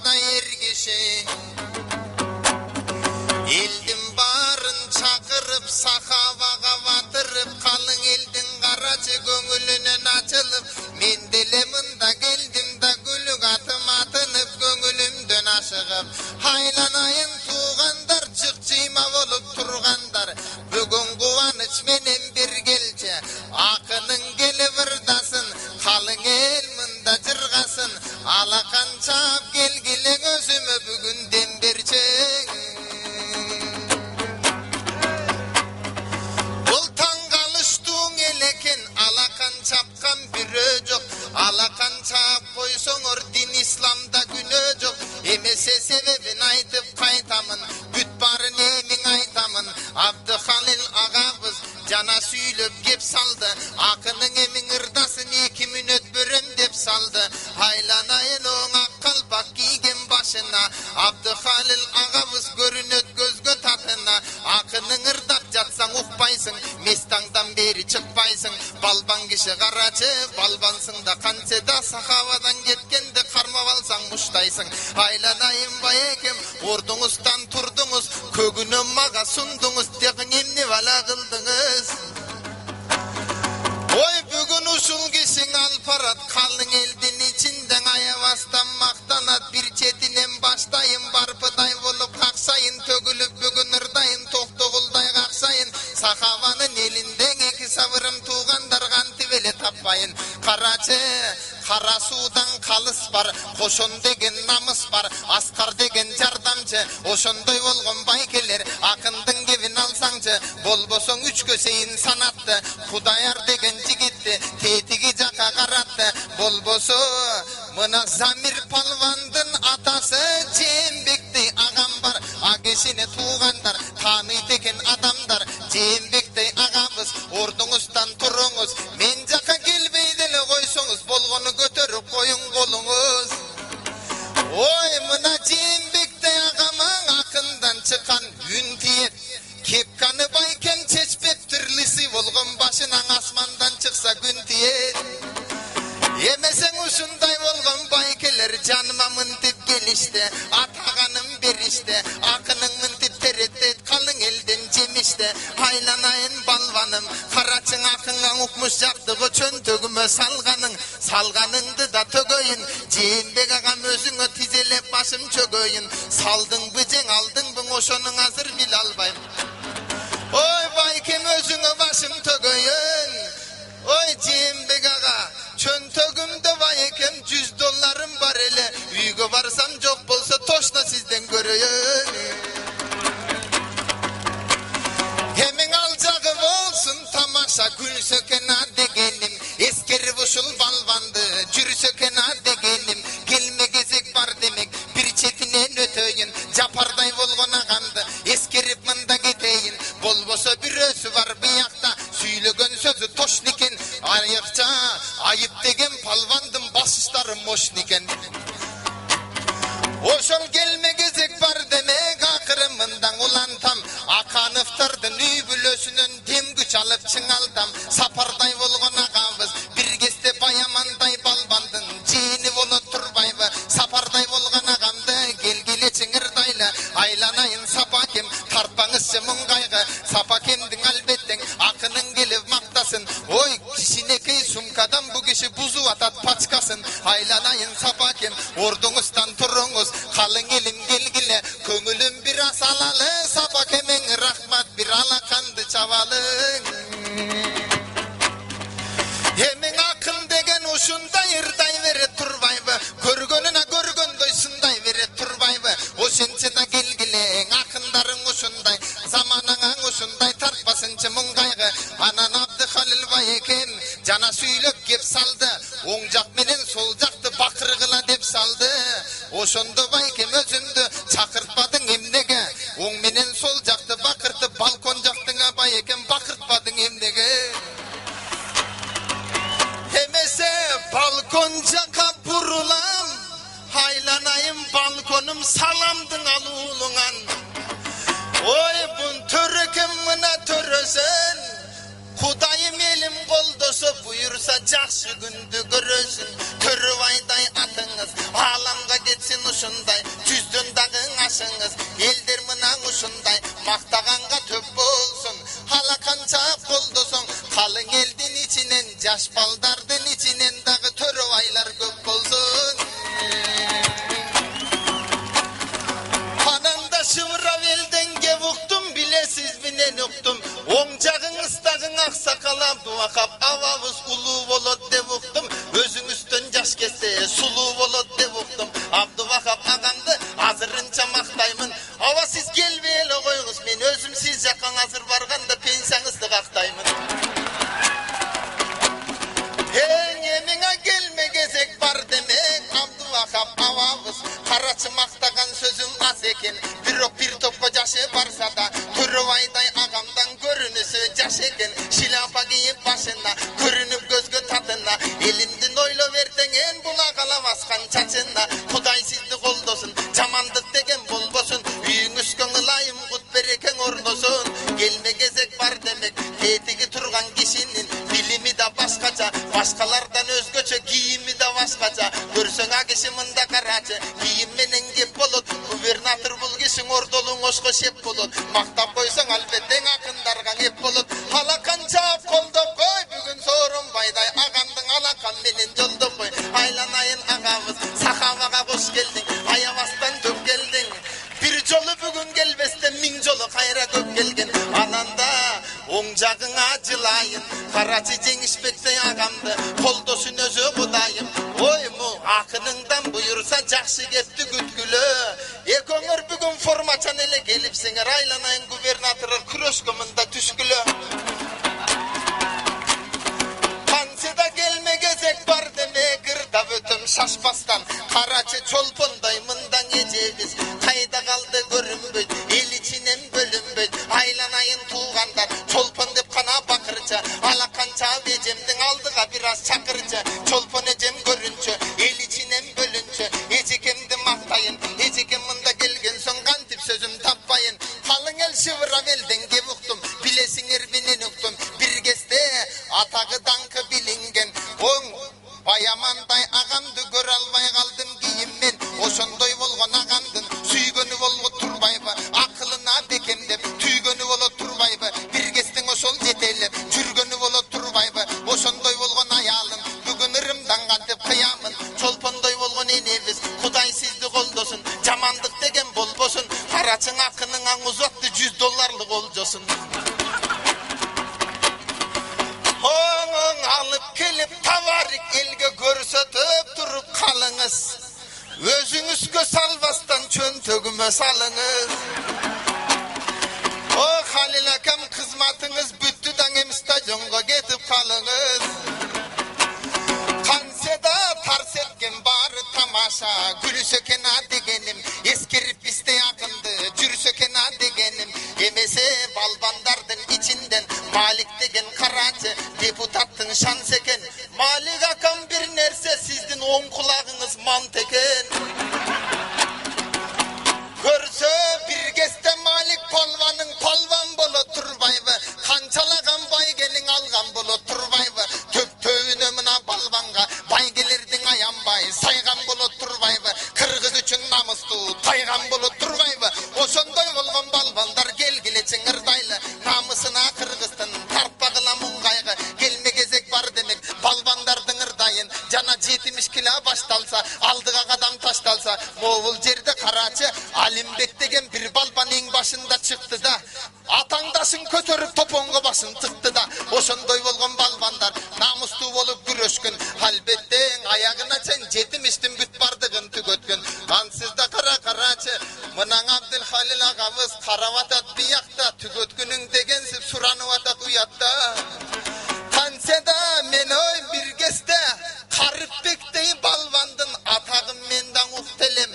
da ergişe. Eldim barın çakırıp sakavaga batırıp kalın eldin karacı gönülünün açılıp men diliminde geldim da gülük atım atınıp gönülümdön aşığıp haylanayın tuğandar çıkçıyma olup turgandar bugün kuvanıç menen bir gelce akının geli vırdasın kalın el mında cırgasın alakan çap gelgile gözümü bugün demberçek. Alakan çapkan bir öcük alakan çap koysoňor din İslam'da günöcük emese sebebin aytıp kaytamın büt barın emin aytamın Abdühalil ağabız cana süylöp gep saldı akının emin ırdasın 2 minüt börem dep saldı haylanayın oňa kalpak giygen başına Abdühalil ağabız görünöt gözgö tatına akının ırdap jatsaň ukpaysın mestangdan beri çıkpaysın balban kişi karaçı balbansın da kançeda sahavadan getkende karmap alsaň muştaysın haylanayın bayekem ordunuzdan turdunuz kögünü maga sundunuz tekin emni vala kıldınız oy bugün usul kişin alparat kalın eldin içinden ayavastan maktanat bir çetinem baştayın barpıday olup kaksayın tögülüp bugün ırdayın toktogulday kaksayın sahavanın elinden eki savırım tuğandar kanti vele tapmayın karaçı kara sudan kalыс var koşun degen namыс var askar degen jardamçı oşondoy bolgon baykeler akındın kevin alsaňçı bolbosoň üç köseyin sanattı Hudayar degen jigitti tetigi jaka karatты bolboso mına Zamir palvandın atası Cembekti agam var agesine tuğandar tanıyt eken adamdar Cembekti agabız orduňuzdan turuňuz men jaka gelbeýdele koysoňuz bolgonu götürüp koyun koluňuz oy mına Cembekti agamın akından çıkan ün tiyet kepkanı bayken çeçpep tirlisi bolgon başınaň asmandan çıksa gün tiyet Yemeseň uşunday bolgon baykeler janıma mıntip gelişte ataganım berişte akının mıntip terettet kalın elden jemişte haylanayın balvanım karaçın akınga ukmuş jaktıgı çöntögüme salganыңды da tögöyün Cembek agam özüňe tizelep başım çögöyün saldıň bijeň aldıň bu oşonuň azır bil albayım oy baykem özüňe başım tögöyün oy Cembek aga çöntögümde baykem $100 var ele üýge barsam jok bolsa toşna sizden göröýün hemen aljagy bolsun tamaşa gül sökena degenim eskerip uşul balbandı jür sökena degenim gelme gezek var demek bir çetinen ötöýün japarday bolgon agamdy eskerip mında geteýin bolbosa bir ösü var buyakta süýlegen sözü toşniken ayıkça ayıp degen palvandım basışlarım moşniken oşol gelme gezek var demek akırımından ulantam akanıftardın übülösünün demgüç alıp çıngaldam saparday bolgon agabız bir keste bayamanday balbandın jeni bolu turbayby saparday bolgon agamdy gelgile çiňirdayla aylanayın sapakem tartpaňyzçy muňgaýgy sapakemdiň albetten akının gelip maktasın oy kişinekey sumkadan bu kişi buzu atat paçkasın aylanayın sapakem orduňuzdan turuňuz kalın elim gelgile köngülüm biraz alalı sapakemeň rahmat bir alakandy çabalyň hemen akın degen uşunday ırday vere turbayby görgönüne görgöndoy sunday vere turbayby o sençe da gelgile akındaryň uşunday zamanaňaň uşunday tartpasynçy muňgaýgy anan Abdühalil bayekem jana süýlep gep saldı oň jak menen sol jakty bakırgıla dep saldı oşondo baykem özündü çakırtpadyň emnege oň menen sol jakty bakırtyp balkon jaktyňa bayekem bakırtpadyň emnege hemese balkon jaka burulam haylanayım balkonum salamdyň aluluňan oy bun törekem mına törösen Hudayım elim koldosu buyursa jakşı gündü görösün körübayday atıňyz alamga getsin ушундай жүздөн дагы ашыңыз элдер мынан ушундай мактаганга төп болсун ала канча колдосоң калың элдин ичинен жаш балдардын ичинен дагы төрөбайлар көп болсун ананда шыбырап элден кеп уктум билесиз менен уктум оң жагыңыздагы аксакал Абдубакап абабыз улуу болот деп уктум өзүңүздөн жаш кетсе сулуу болот деп уктум Абдубакап агамды азырынча мактаймын аба сиз келбей эле койгуз мен өзүм сиз жакка азыр барганда пенсияңызды кактаймын эмиңе келме кезек бар демек Абдубакап абабыз карачы мактаган сөзүм аз экен бирок бир топко жашы барса да Төрөбайдай агамдан көрүнүсү жаш экен шиляпа кийип башына көрүнүп көзгө татына элимдин ойлоп эртеңен була кала баскан чачына Кудай сизди колдосун жамандык деген болбосун үйүңүзгө ылайым кут берекең орносун келме кезек бар демек тетиги турган кишинин билими да башкача башкалардан өзгөчө кийими да башкача көрсөң а киши мында карачы кийим менен кеп болот губернатор бул кишиң ордолуң ошко шеп болот мактап койсоң албетте акындарга кеп болот ала канчап колдоп кой бүгүн Сооронбайдай агамдын алакан менен жолдоп кой айланайын агабыз сахабага кош келдиң аябастан төп келдиң бир жолу бүгүн келбестен миң жолу кайра көп келген ананда оң жагыңа жылайын карачы жеңишбектей агамды колдосун өзү Кудайым ойму акыныңдан буюрса жакшы кепти күткүлө экөөңөр бүгүн формачан эле келипсиңер айланайын губернаторлор күрөшкө мында түшкүлө канчада келме кезек бар демек ырдап өтөм шашпастан карачы чолпондой мындан эжебиз кайда калды көрүнбөйт эл ичинен бөлүнбөйт айланайын туугандар чолпон деп кана бакырчы ала канча эжемдин алдыга бир аз чакырчы чолпон эжем көрүнчү эл ичинен бөлүнчү эжекемди мактайын эжекем мында келген соң кантип сөзүм таппайын калың эл шыбырап элден кеп уктум билесиңер менен уктум бир кезде атагы даңкы билинген оң баямандай агамды көрө албай калдым кийиммен ошондой болгон агамдын сүйгөнү болот турбайбы акылына бекемдеп түйгөнү болот турбайбы бир кездин ошол жетелеп жүргөнү болот турбайбы ошондой болгон аялым бүгүн ырымдан кантип кыямын чолпондой болгон энебиз Кудай сизди колдосун жамандык деген болбосун карачың акынын аң узатты $100 олжосун оң алып келип табарик элге көрсөтүп туруп калыңыз өзүңүзгө салбастан чөнтөгүмө салыңыз о Халил акам кызматыңыз бүттү да эми стадионго кетип калыңыз канчада тарс эткен баары тамаша күлүсө экен а дегеним эскерип бизде акынды жүрсө экен а дегеним эмесе балбандардын ичинден Малик деген карачы депутаттын шанс экен Малик акам бир нерсе сиздин оң кулагыңыз мант экен көрсө бир кезде Малик полваның полван болот турбайбы канчалаган байгенин алган болот турбайбы төптөбүнө мына балбанга байгелердин аянбай сайган болот турбайбы кыргыз үчүн намыстуу тайган болот турбайбы ошондой болгон балбандар келгиле чыңырдайлы намысына кыргыздын тартпагыла муңгайгы келме кезек бар демек балбандардын ырдайын жана 70 кило башталса алдыга кадам ташталса могул жерде карачы Алимбек деген бир балбан эң башында чыкты да атаңдасын көтөрүп топонго башын тыкты да ошондой болгон балбандар намустуу болуп күрөшкөн албетте аягына чейин 70-тин бүт бардыгын түгөткөн ансыз да карачы мына Абдылхалил агабыз карап атат биякта түгөткүнүң дегенсип суранып атат уятта канчада мен ой бир кезде Карыпбектей балбандын атагын мендан уктелем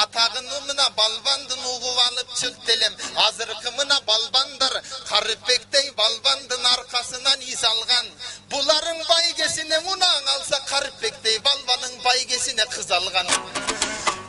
атагын мына балбандын угуп алып чыктелем азыркы мына балбандар Карыпбектей балбандын аркасынан из алган буларың байгесине мунаң алса Карыпбектей балбанын байгесине кыз алган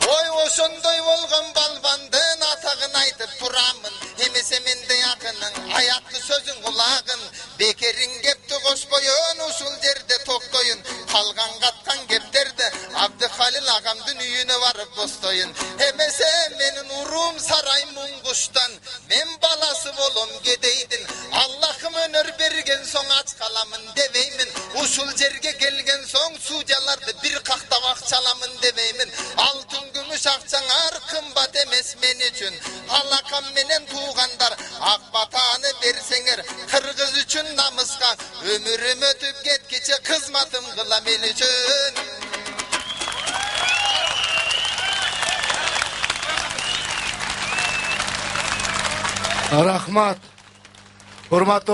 ой ошондой болгон балбандын атагын айтып турамын эмесе мендей акынын аякты сөзүн кулагын бекерин кепти кошпойон ушул жерде токтоюн калган каткан кептерди Абдыхалил агамдын Şahanın üyüne varıp bostoyun. Hemese menin urum saraymun kuştan. Men balası bolum gedeydin. Allah'ım önür bergen son aç kalamın deveymin. Uşul jerge gelgen son sucalardı bir kaktamak çalamın deveymin. Altın gümüş akçanar kımbat emes men üçün. Halakam menen tuğandar akbatanı bersenger. Kırgız üçün namıska ömürüm ötüp getkiçe kızmatım kıla men üçün. Rahmat. Hurmatly